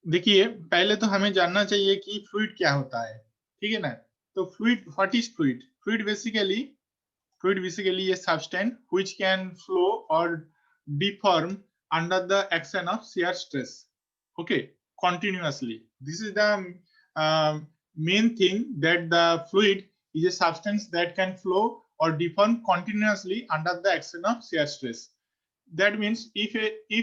देखिए पहले तो हमें जानना चाहिए कि फ्लूइड क्या होता है, ठीक है ना। तो fluid, what is fluid? Fluid basically a substance which can flow or deform under the action of shear stress, okay, continuously. This is the main thing, that the fluid is a substance that can flow or deform continuously under the action of shear stress. That means if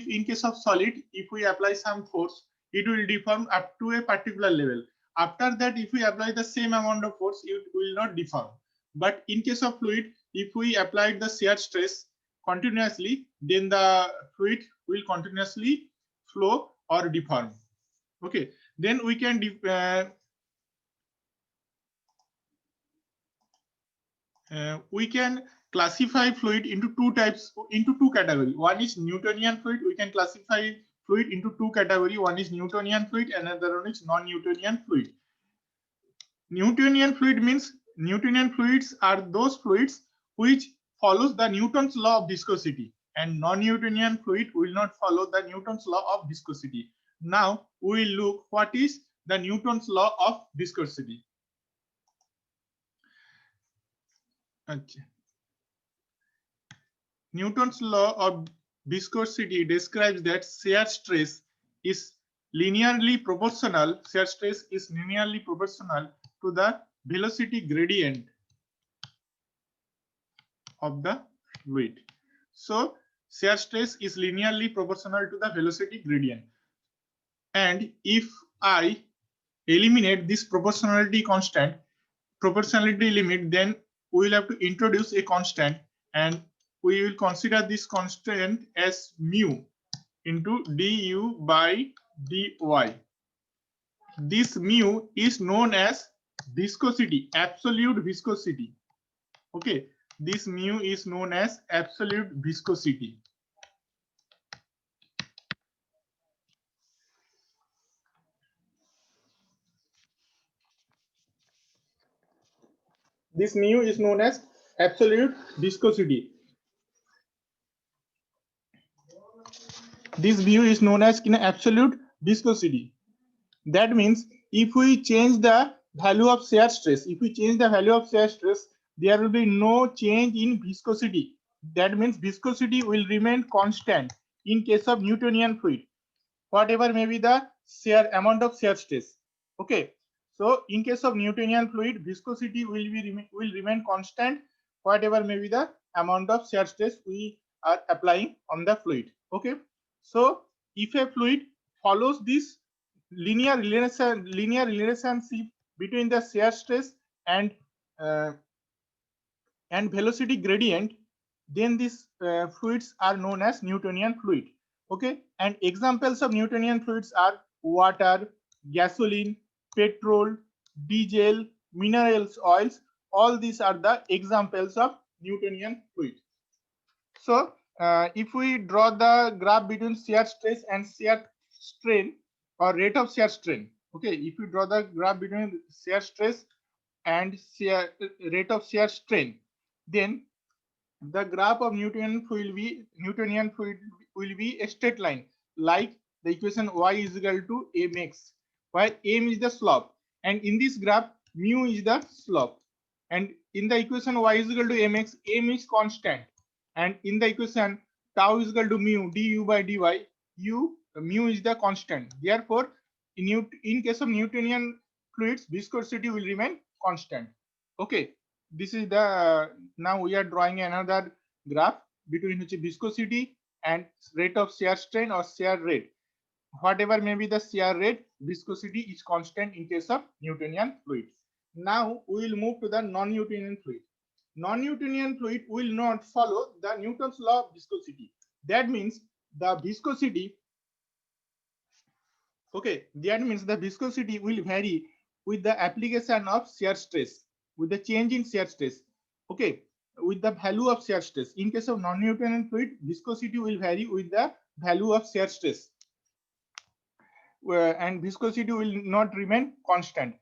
in case of solid, if we apply some force, it will deform up to a particular level. After that, if we apply the same amount of force, it will not deform. But in case of fluid, if we apply the shear stress continuously, then the fluid will continuously flow or deform. Okay, then we can classify fluid into two types, into two categories. One is Newtonian fluid. We can classify fluid into two categories. One is Newtonian fluid, and another one is non-Newtonian fluid. Newtonian fluid means Newtonian fluids are those fluids which follows the Newton's law of viscosity, and non-Newtonian fluid will not follow the Newton's law of viscosity. Now we will look what is the Newton's law of viscosity. Okay. Newton's law of viscosity describes that shear stress is linearly proportional. Shear stress is linearly proportional to the velocity gradient of the fluid. So shear stress is linearly proportional to the velocity gradient. And if I eliminate this proportionality limit, then we will have to introduce a constant, and we will consider this constant as mu into du by dy. This mu is known as viscosity, absolute viscosity. Okay, this mu is known as absolute viscosity. This mu is known as absolute viscosity. This mu is known as absolute viscosity. That means if we change the value of shear stress, there will be no change in viscosity. That means viscosity will remain constant in case of Newtonian fluid, whatever may be the amount of shear stress. Okay, so in case of Newtonian fluid, viscosity will remain constant, whatever may be the amount of shear stress we are applying on the fluid. Okay, so if a fluid follows this linear relationship between the shear stress and velocity gradient, then these fluids are known as Newtonian fluid. Okay, and examples of Newtonian fluids are water, gasoline, petrol, diesel, minerals, oils. All these are the examples of Newtonian fluid. So if we draw the graph between shear stress and shear strain, or rate of shear strain, okay, if you draw the graph between shear stress and rate of shear strain, then the graph of Newtonian fluid will be a straight line, like the equation y is equal to mx, where m is the slope, and in this graph mu is the slope, and in the equation y is equal to mx, m is constant, and in the equation tau is equal to mu du by dy, mu is the constant. Therefore, in case of Newtonian fluids, viscosity will remain constant. Okay, this is the now we are drawing another graph between which viscosity and rate of shear strain or shear rate. Whatever may be the shear rate, viscosity is constant in case of Newtonian fluids. Now we will move to the non-Newtonian fluid. Non-Newtonian fluid will not follow the Newton's law of viscosity. That means the viscosity, okay, that means the viscosity will vary with the application of shear stress, with the change in shear stress. Okay, with the value of shear stress. In case of non-Newtonian fluid, viscosity will vary with the value of shear stress, and viscosity will not remain constant.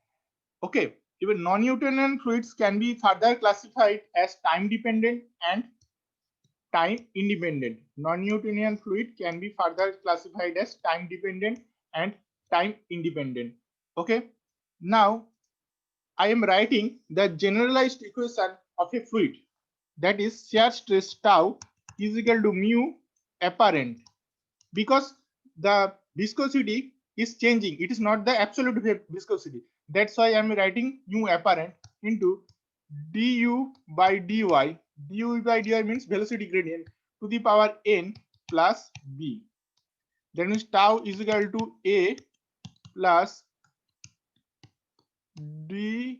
Okay, even non-Newtonian fluids can be further classified as time dependent and time independent. Non-Newtonian fluid can be further classified as time dependent and time independent. Okay, now I am writing the generalized equation of a fluid, that is shear stress tau is equal to mu apparent, because the viscosity is changing, it is not the absolute viscosity. That's why I am writing mu apparent into du by dy. Du by dy means velocity gradient to the power n plus b. That means tau is equal to a plus du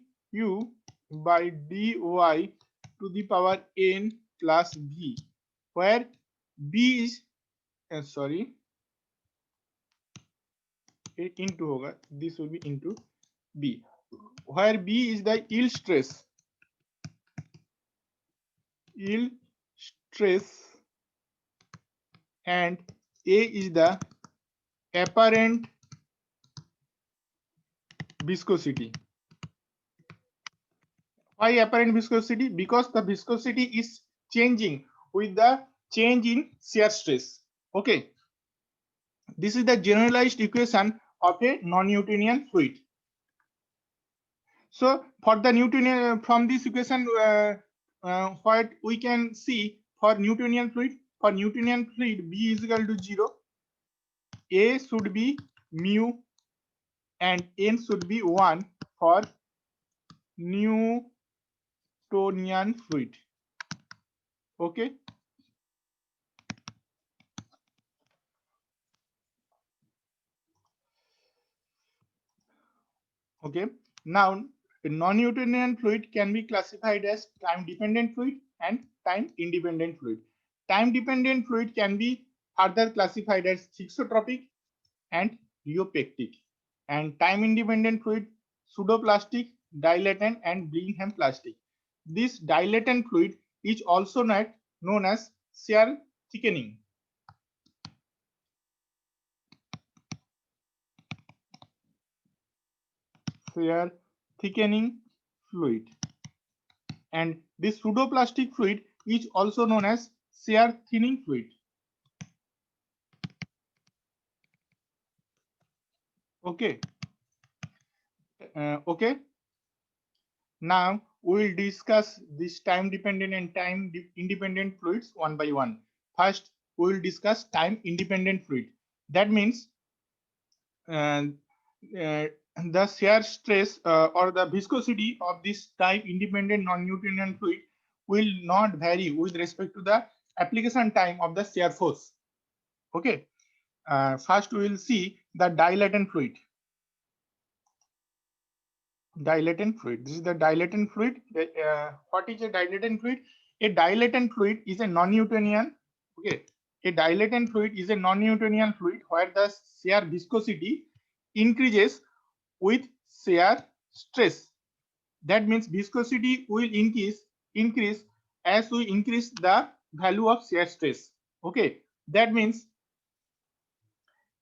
by dy to the power n plus b, where b is sorry, into hoga, this will be into b, where b is the yield stress, and a is the apparent viscosity. Why apparent viscosity? Because the viscosity is changing with the change in shear stress. Okay, this is the generalized equation of a non-Newtonian fluid. So for the Newtonian, from this equation, what we can see for Newtonian fluid, B is equal to 0, A should be mu, and N should be 1 for Newtonian fluid. Okay. Okay. Now, a non-Newtonian fluid can be classified as time-dependent fluid and time-independent fluid. Time-dependent fluid can be further classified as thixotropic and rheopectic, and time-independent fluid pseudoplastic, dilatant, and Bingham plastic. This dilatant fluid is also known as shear thickening. Shear thickening fluid. And this pseudoplastic fluid is also known as shear thinning fluid. Okay. Okay. Now we will discuss this time dependent and time independent fluids one by one. First, we will discuss time independent fluid. That means uh, the shear stress or the viscosity of this time independent non-Newtonian fluid will not vary with respect to the application time of the shear force. Okay. First, we will see the dilatant fluid. Dilatant fluid. This is the dilatant fluid. What is a dilatant fluid? A dilatant fluid is a non-Newtonian. Okay. A dilatant fluid is a non-Newtonian fluid where the shear viscosity increases with shear stress. That means viscosity will increase as we increase the value of shear stress. Okay. That means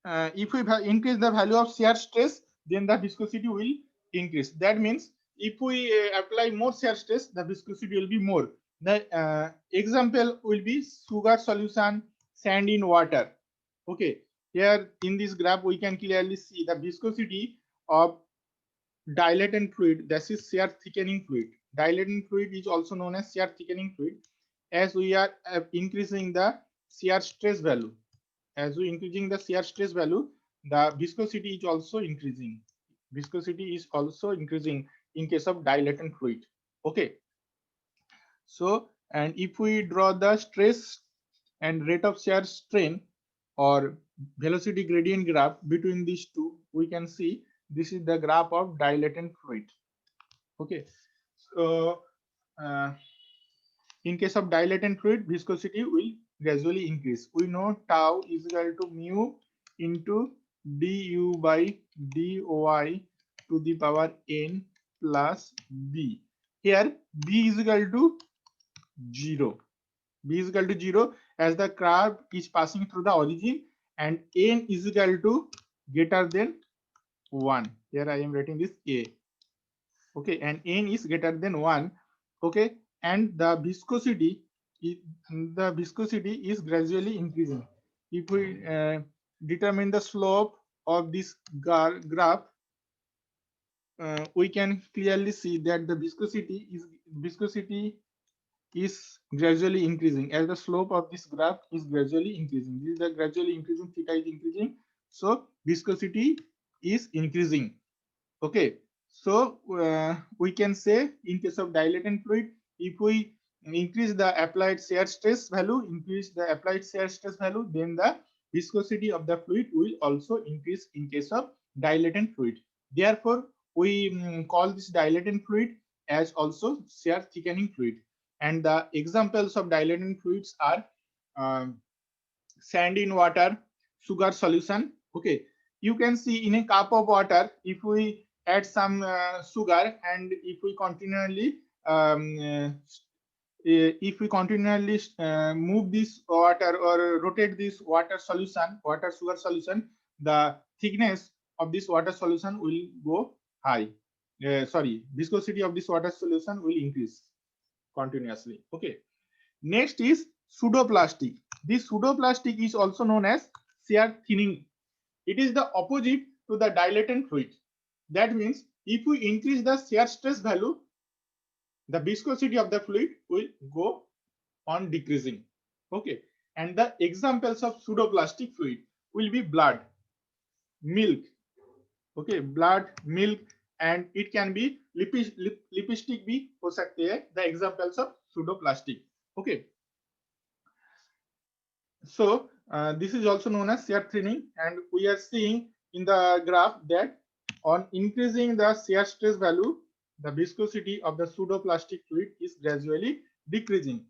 if we increase the value of shear stress, then the viscosity will increase. That means if we apply more shear stress, the viscosity will be more. The example will be sugar solution, sand in water. Okay, here in this graph we can clearly see the viscosity of dilatant fluid. This is shear thickening fluid. Dilatant fluid is also known as shear thickening fluid, as we are increasing the shear stress value. As we increasing the shear stress value, the viscosity is also increasing. Viscosity is also increasing in case of dilatant fluid. Okay. So, and if we draw the stress and rate of shear strain or velocity gradient graph between these two, we can see this is the graph of dilatant fluid. Okay. So, in case of dilatant fluid, viscosity will gradually increase. We know tau is equal to mu into du by dy to the power n plus b. Here b is equal to 0. B is equal to 0 as the curve is passing through the origin, and n is equal to greater than 1. Here I am writing this a. Okay, and n is greater than 1. Okay, and the viscosity is gradually increasing. If we determine the slope of this graph, we can clearly see that the viscosity is gradually increasing as the slope of this graph is gradually increasing. This is the gradually increasing, theta is increasing, so viscosity is increasing. Okay, so we can say in case of dilatant fluid, if we increase the applied shear stress value, then the viscosity of the fluid will also increase in case of dilatant fluid. Therefore, we call this dilatant fluid as also shear thickening fluid. And the examples of dilatant fluids are sand in water, sugar solution. Okay, you can see in a cup of water, if we add some sugar and if we continually move this water or rotate this water sugar solution, the thickness of this water solution will go high. Viscosity of this water solution will increase continuously. Okay, next is pseudoplastic. This pseudoplastic is also known as shear thinning. It is the opposite to the dilatant fluid. That means if we increase the shear stress value, the viscosity of the fluid will go on decreasing. Okay, and the examples of pseudoplastic fluid will be blood, milk. Okay, blood, milk, and it can be lipstick भी हो सकते हैं. The examples of pseudoplastic. Okay. So this is also known as shear thinning, and we are seeing in the graph that on increasing the shear stress value, the viscosity of the pseudoplastic fluid is gradually decreasing.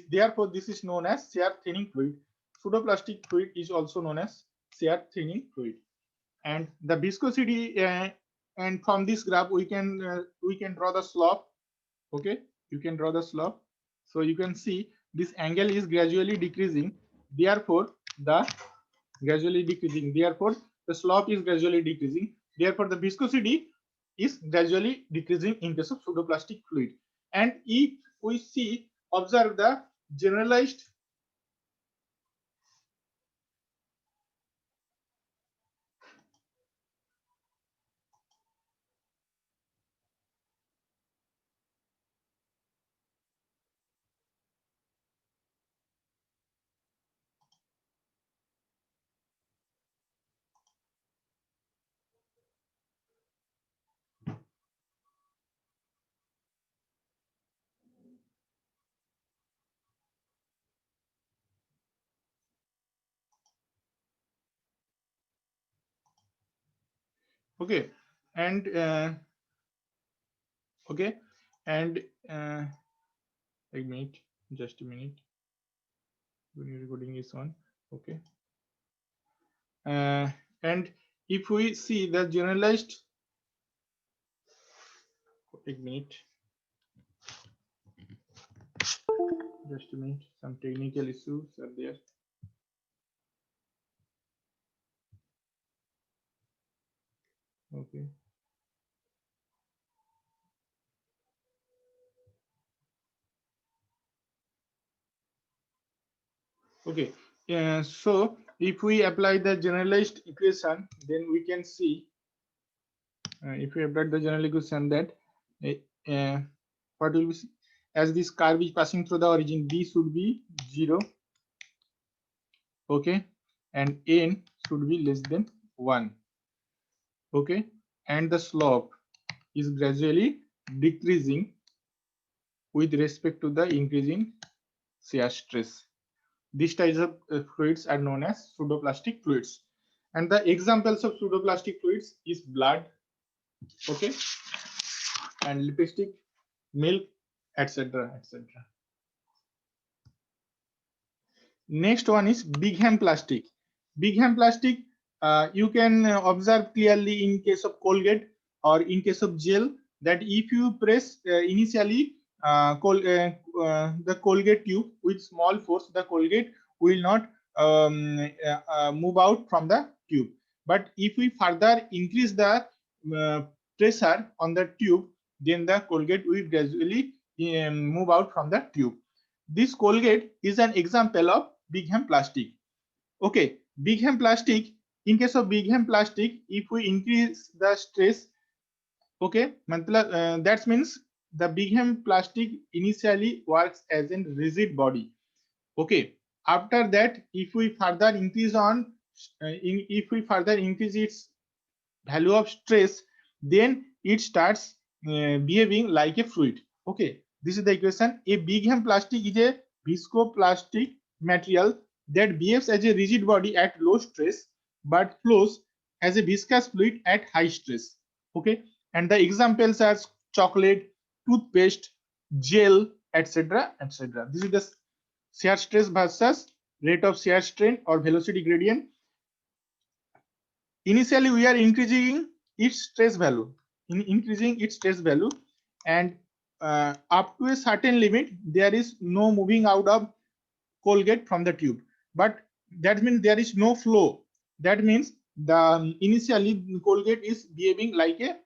Therefore, this is known as shear thinning fluid. Pseudoplastic fluid is also known as shear thinning fluid. And the viscosity, and from this graph we can draw the slope. Okay, you can draw the slope. So you can see this angle is gradually decreasing. Therefore, the slope is gradually decreasing. Therefore, the viscosity is gradually decreasing in case of pseudoplastic fluid. And if we observe the generalized okay, and okay, and a minute, just a minute. When your recording is on, okay. And if we see the generalized, a minute, just a minute, some technical issues are there. Okay. Okay. So if we apply the generalized equation, then we can see if we apply the general equation that what will be, as this curve is passing through the origin, B should be 0. Okay, and N should be less than 1. Okay, and the slope is gradually decreasing with respect to the increasing shear stress. These types of fluids are known as pseudoplastic fluids. And the examples of pseudoplastic fluids is blood, okay, and lipstick, milk, etc., etc. Next one is Bingham plastic. Bingham plastic, you can observe clearly in case of Colgate or in case of gel that if you press initially the Colgate tube with small force, the Colgate will not move out from the tube. But if we further increase the pressure on the tube, then the Colgate will gradually move out from the tube. This Colgate is an example of Bingham plastic. Okay, Bingham plastic in case of Bingham plastic, if we increase the stress, okay, that means the Bingham plastic initially works as a rigid body. Okay, after that, if we further increase if we further increase its value of stress, then it starts behaving like a fluid. Okay, this is the equation. A Bingham plastic is a viscoplastic material that behaves as a rigid body at low stress but flows as a viscous fluid at high stress. Okay, and the examples are chocolate, toothpaste, gel, etc., etc. This is the shear stress versus rate of shear strain or velocity gradient. Initially we are increasing its stress value, and up to a certain limit there is no moving out of Colgate from the tube, but that means there is no flow. That means the initially Colgate is behaving like a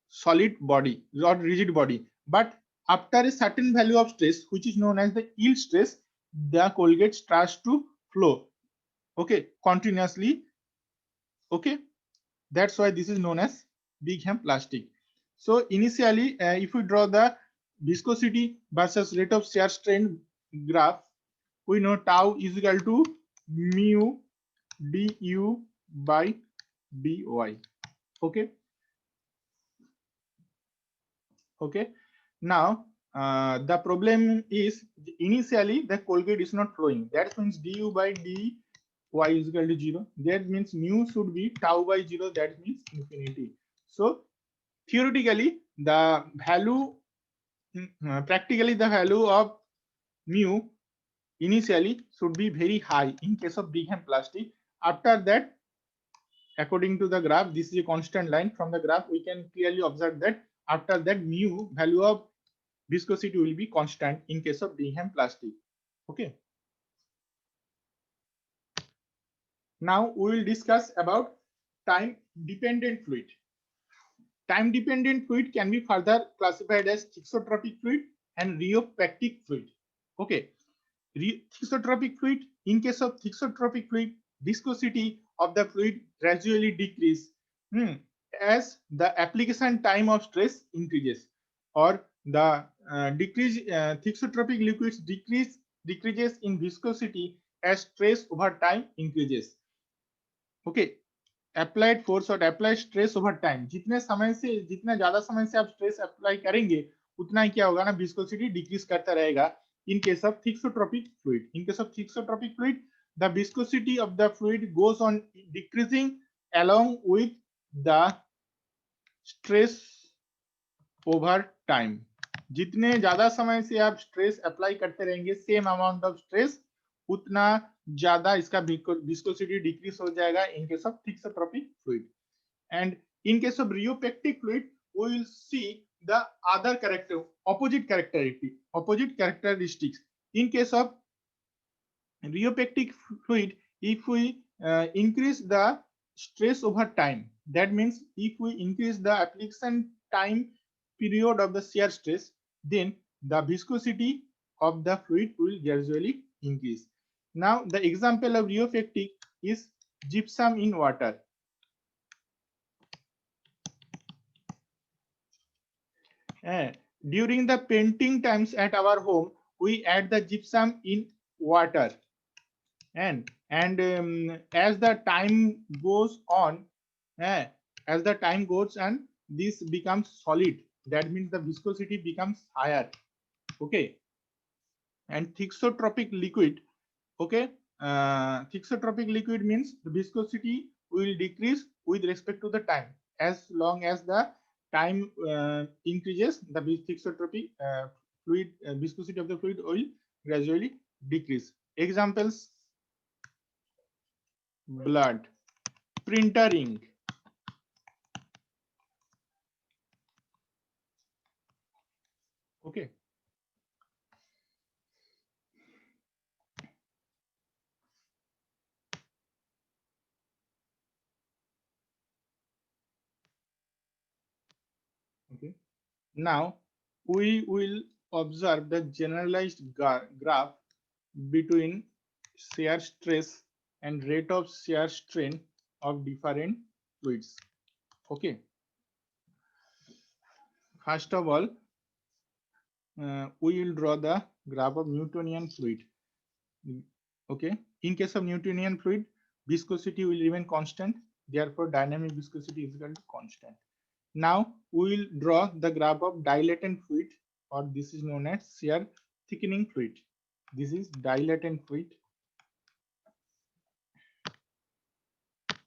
solid body or rigid body, but after a certain value of stress, which is known as the yield stress, the Colgate starts to flow, okay, continuously. Okay, that's why this is known as Bingham plastic. So initially, if we draw the viscosity versus rate of shear strain graph, we know tau is equal to mu du by dy. Okay, okay. Now the problem is initially the Colgate is not flowing. That means du by dy is equal to 0. That means mu should be tau by 0. That means infinity. So theoretically the value practically the value of mu initially should be very high in case of Bingham plastic. After that, according to the graph, this is a constant line. From the graph we can clearly observe that after that mu value of viscosity will be constant in case of Bingham plastic. Okay, now we will discuss about time dependent fluid. Time dependent fluid can be further classified as thixotropic fluid and rheopectic fluid. Okay, thixotropic fluid, in case of thixotropic fluid, viscosity of the fluid gradually decrease as the application time of stress increases, or the thixotropic liquids decreases in viscosity as stress over time increases. Okay, applied force और applied stress over time, जितना ज्यादा समय से आप stress apply करेंगे उतना ही क्या होगा ना, विस्कोसिटी डिक्रीज करता रहेगा. In case of thixotropic fluid, the viscosity of the fluid goes on decreasing along with the stress over time. जितने ज्यादा समय से आप स्ट्रेस अप्लाई करते रहेंगे, सेम अमाउंट ऑफ स्ट्रेस, उतना ज्यादा इसका viscosity डिक्रीज हो जाएगा in case of thixotropic fluid. And in case of rheopectic fluid, we will see the other opposite characteristics. In case of rheopectic fluid, if we increase the stress over time, that means if we increase the application time period of the shear stress, then the viscosity of the fluid will gradually increase. Now the example of rheopectic is gypsum in water. During the painting times at our home, we add the gypsum in water, and as the time goes on, and this becomes solid, that means the viscosity becomes higher. Okay, and thixotropic liquid, okay, thixotropic liquid means the viscosity will decrease with respect to the time. As long as the time increases, the thixotropic fluid viscosity of the fluid will gradually decrease. Examples: blood, printer ink. Okay, okay. Now we will observe the generalized graph between shear stress and rate of shear strain of different fluids. Okay. First of all, we will draw the graph of Newtonian fluid. Okay. In case of Newtonian fluid, viscosity will remain constant. Therefore, dynamic viscosity is equal to constant. Now we will draw the graph of dilatant fluid, or this is known as shear thickening fluid. This is dilatant fluid.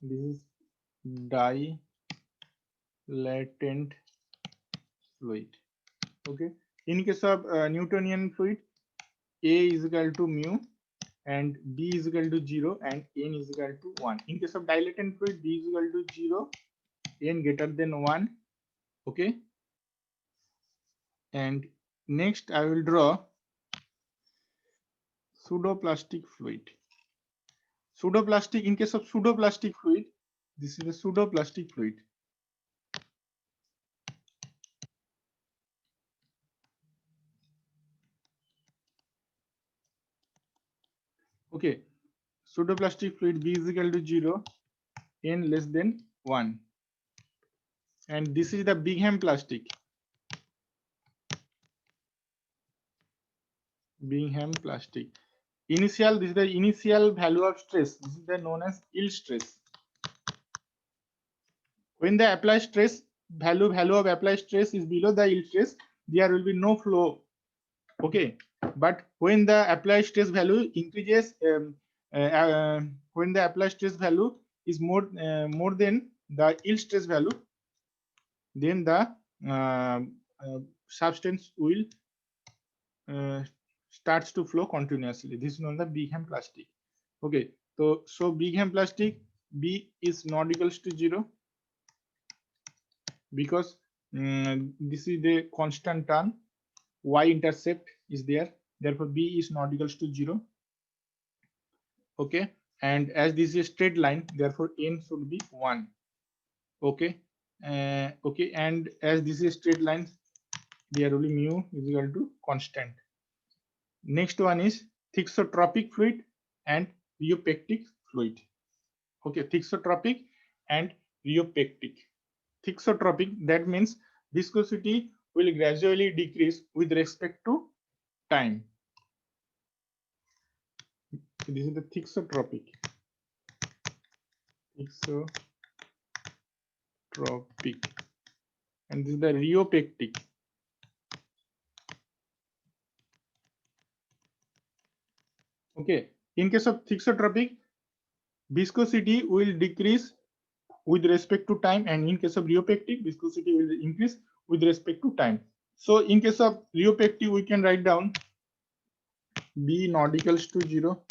This is dilatant fluid. Okay. In case of Newtonian fluid, A is equal to mu and B is equal to 0 and N is equal to 1. In case of dilatant fluid, B is equal to 0, N greater than 1. Okay. And next I will draw pseudoplastic fluid. Pseudoplastic, in case of pseudoplastic fluid, this is a pseudoplastic fluid. Okay, pseudoplastic fluid B is equal to 0, N less than 1. And this is the Bingham plastic. Bingham plastic. Initial, this is the initial value of stress. This is the known as yield stress. When the applied stress value of applied stress is below the yield stress, there will be no flow. Okay, but when the applied stress value increases, when the applied stress value is more than the yield stress value, then the substance will starts to flow continuously. This is known as Bingham plastic. Okay, so Bingham plastic, B is not equals to 0 because this is the constant term, y-intercept is there, therefore B is not equals to 0. Okay, and as this is a straight line, therefore N should be 1. Okay, okay, and as this is a straight line, there will be mu is equal to constant. Next one is thixotropic fluid and rheopectic fluid. Okay, thixotropic and rheopectic. Thixotropic, that means viscosity will gradually decrease with respect to time. So this is the thixotropic. Thixotropic. And this is the rheopectic. Okay, in case of thixotropic, viscosity will decrease with respect to time, and in case of rheopectic, viscosity will increase with respect to time. So in case of rheopectic, we can write down B not equals to 0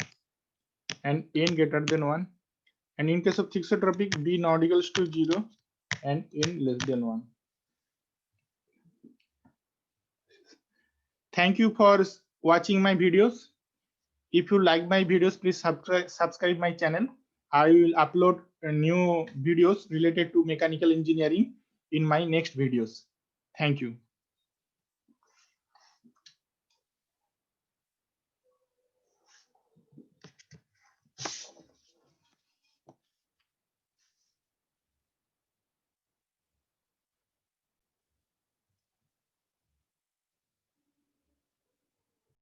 and N greater than 1. And in case of thixotropic, B not equals to 0 and N less than 1. Thank you for watching my videos. If you like my videos, please subscribe my channel. I will upload new videos related to mechanical engineering in my next videos. Thank you.